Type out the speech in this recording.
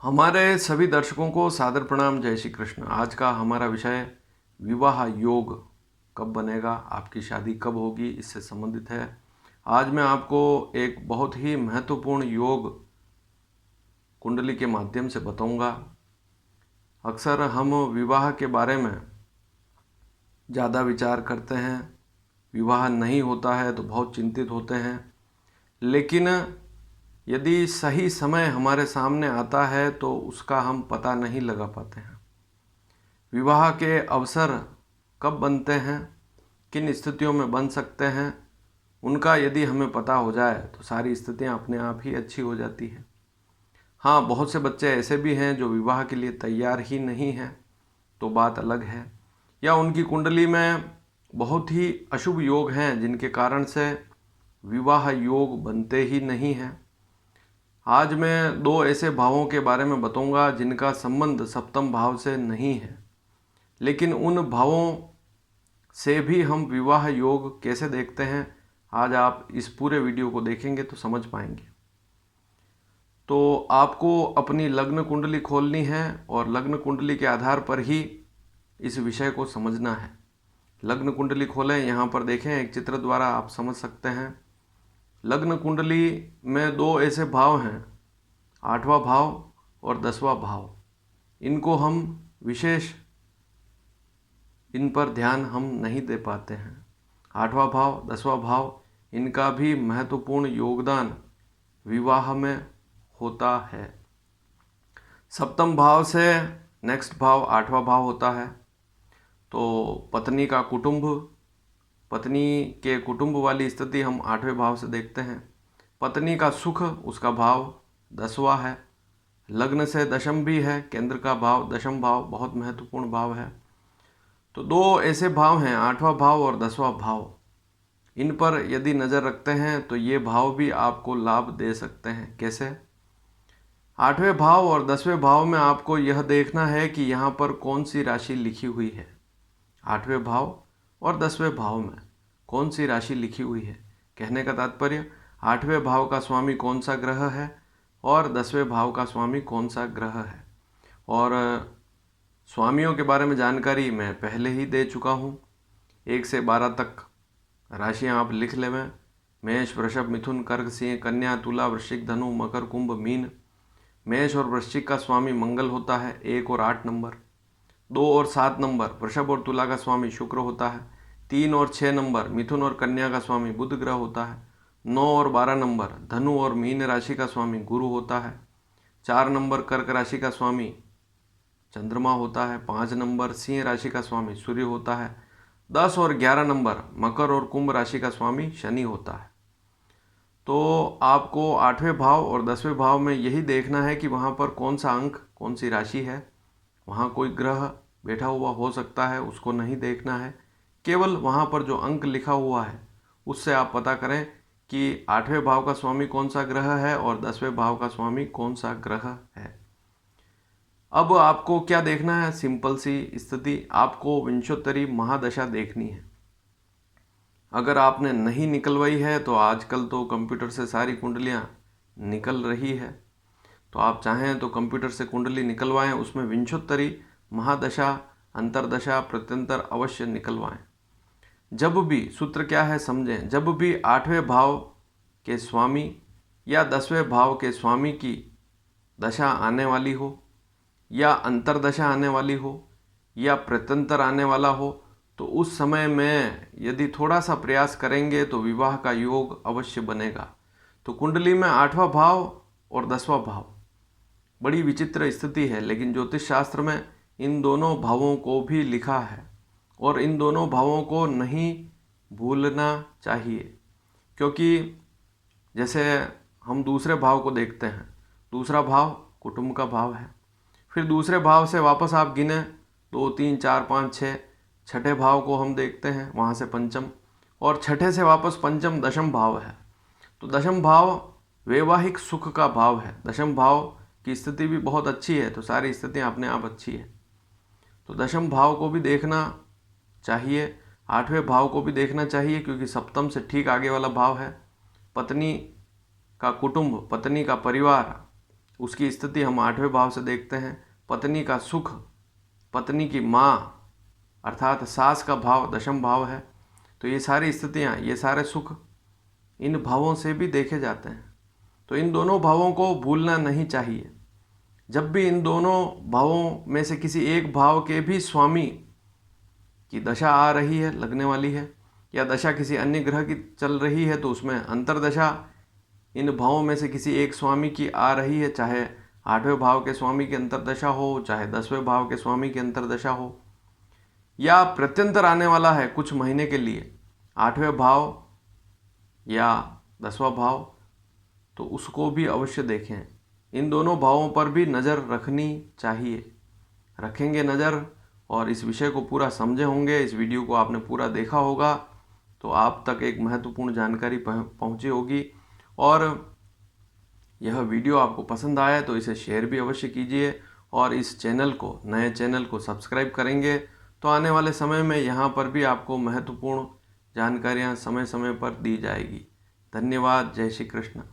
हमारे सभी दर्शकों को सादर प्रणाम। जय श्री कृष्ण। आज का हमारा विषय विवाह योग कब बनेगा, आपकी शादी कब होगी, इससे संबंधित है। आज मैं आपको एक बहुत ही महत्वपूर्ण योग कुंडली के माध्यम से बताऊंगा। अक्सर हम विवाह के बारे में ज़्यादा विचार करते हैं, विवाह नहीं होता है तो बहुत चिंतित होते हैं, लेकिन यदि सही समय हमारे सामने आता है तो उसका हम पता नहीं लगा पाते हैं। विवाह के अवसर कब बनते हैं, किन स्थितियों में बन सकते हैं, उनका यदि हमें पता हो जाए तो सारी स्थितियां अपने आप ही अच्छी हो जाती हैं। हाँ, बहुत से बच्चे ऐसे भी हैं जो विवाह के लिए तैयार ही नहीं हैं, तो बात अलग है। या उनकी कुंडली में बहुत ही अशुभ योग हैं जिनके कारण से विवाह योग बनते ही नहीं हैं। आज मैं दो ऐसे भावों के बारे में बताऊंगा जिनका संबंध सप्तम भाव से नहीं है, लेकिन उन भावों से भी हम विवाह योग कैसे देखते हैं, आज आप इस पूरे वीडियो को देखेंगे तो समझ पाएंगे। तो आपको अपनी लग्न कुंडली खोलनी है और लग्न कुंडली के आधार पर ही इस विषय को समझना है। लग्न कुंडली खोलें, यहाँ पर देखें, एक चित्र द्वारा आप समझ सकते हैं। लग्न कुंडली में दो ऐसे भाव हैं, 8वां भाव और 10वां भाव। इनको हम विशेष इन पर ध्यान हम नहीं दे पाते हैं। 8वां भाव, 10वां भाव, इनका भी महत्वपूर्ण योगदान विवाह में होता है। सप्तम भाव से नेक्स्ट भाव 8वां भाव होता है। तो पत्नी का कुटुंब, पत्नी के कुटुंब वाली स्थिति हम 8वें भाव से देखते हैं। पत्नी का सुख, उसका भाव 10वां है। लग्न से दशम भी है, केंद्र का भाव, दशम भाव बहुत महत्वपूर्ण भाव है। तो दो ऐसे भाव हैं, 8वां भाव और 10वां भाव। इन पर यदि नज़र रखते हैं तो ये भाव भी आपको लाभ दे सकते हैं। कैसे? 8वें भाव और 10वें भाव में आपको यह देखना है कि यहाँ पर कौन सी राशि लिखी हुई है। 8वें भाव और 10वें भाव में कौन सी राशि लिखी हुई है। कहने का तात्पर्य, 8वें भाव का स्वामी कौन सा ग्रह है और 10वें भाव का स्वामी कौन सा ग्रह है। और स्वामियों के बारे में जानकारी मैं पहले ही दे चुका हूँ। 1 से 12 तक राशियाँ आप लिख लें। मेष, वृषभ, मिथुन, कर्क, सिंह, कन्या, तुला, वृश्चिक, धनु, मकर, कुंभ, मीन। मेष और वृश्चिक का स्वामी मंगल होता है, 1 और 8 नंबर। 2 और 7 नंबर वृषभ और तुला का स्वामी शुक्र होता है। 3 और 6 नंबर मिथुन और कन्या का स्वामी बुध ग्रह होता है। 9 और 12 नंबर धनु और मीन राशि का स्वामी गुरु होता है। 4 नंबर कर्क राशि का स्वामी चंद्रमा होता है। 5 नंबर सिंह राशि का स्वामी सूर्य होता है। 10 और 11 नंबर मकर और कुंभ राशि का स्वामी शनि होता है। तो आपको 8वें भाव और 10वें भाव में यही देखना है कि वहाँ पर कौन सा अंक, कौन सी राशि है। वहाँ कोई ग्रह बैठा हुआ हो सकता है, उसको नहीं देखना है। केवल वहाँ पर जो अंक लिखा हुआ है उससे आप पता करें कि 8वें भाव का स्वामी कौन सा ग्रह है और 10वें भाव का स्वामी कौन सा ग्रह है। अब आपको क्या देखना है, सिंपल सी स्थिति, आपको विंशोत्तरी महादशा देखनी है। अगर आपने नहीं निकलवाई है तो आजकल तो कंप्यूटर से सारी कुंडलियाँ निकल रही है, तो आप चाहें तो कंप्यूटर से कुंडली निकलवाएं, उसमें विंशोत्तरी महादशा, अंतरदशा, प्रत्यंतर अवश्य निकलवाएं। जब भी, सूत्र क्या है समझें, जब भी 8वें भाव के स्वामी या 10वें भाव के स्वामी की दशा आने वाली हो या अंतरदशा आने वाली हो या प्रत्यंतर आने वाला हो, तो उस समय में यदि थोड़ा सा प्रयास करेंगे तो विवाह का योग अवश्य बनेगा। तो कुंडली में 8वां भाव और 10वां भाव बड़ी विचित्र स्थिति है, लेकिन ज्योतिष शास्त्र में इन दोनों भावों को भी लिखा है और इन दोनों भावों को नहीं भूलना चाहिए। क्योंकि जैसे हम दूसरे भाव को देखते हैं, दूसरा भाव कुटुंब का भाव है। फिर दूसरे भाव से वापस आप गिने 2, 3, 4, 5, 6, छठे भाव को हम देखते हैं, वहाँ से पंचम, और छठे से वापस पंचम दशम भाव है। तो दशम भाव वैवाहिक सुख का भाव है। दशम भाव की स्थिति भी बहुत अच्छी है, तो सारी स्थितियाँ अपने आप अच्छी है। तो दशम भाव को भी देखना चाहिए, 8वें भाव को भी देखना चाहिए, क्योंकि सप्तम से ठीक आगे वाला भाव है। पत्नी का कुटुंब, पत्नी का परिवार, उसकी स्थिति हम 8वें भाव से देखते हैं। पत्नी का सुख, पत्नी की माँ अर्थात सास का भाव 10वें भाव है। तो ये सारी स्थितियाँ, ये सारे सुख इन भावों से भी देखे जाते हैं। तो इन दोनों भावों को भूलना नहीं चाहिए। जब भी इन दोनों भावों में से किसी एक भाव के भी स्वामी की दशा आ रही है, लगने वाली है, या दशा किसी अन्य ग्रह की चल रही है, तो उसमें अंतर्दशा इन भावों में से किसी एक स्वामी की आ रही है, चाहे 8वें भाव के स्वामी की अंतर्दशा हो, चाहे 10वें भाव के स्वामी की अंतर्दशा हो, या प्रत्यंतर आने वाला है कुछ महीने के लिए 8वें भाव या 10वां भाव, तो उसको भी अवश्य देखें। इन दोनों भावों पर भी नज़र रखनी चाहिए। रखेंगे नज़र और इस विषय को पूरा समझे होंगे, इस वीडियो को आपने पूरा देखा होगा, तो आप तक एक महत्वपूर्ण जानकारी पहुंची होगी। और यह वीडियो आपको पसंद आया तो इसे शेयर भी अवश्य कीजिए, और इस चैनल को, नए चैनल को सब्सक्राइब करेंगे तो आने वाले समय में यहाँ पर भी आपको महत्वपूर्ण जानकारियाँ समय समय पर दी जाएगी। धन्यवाद। जय श्री कृष्ण।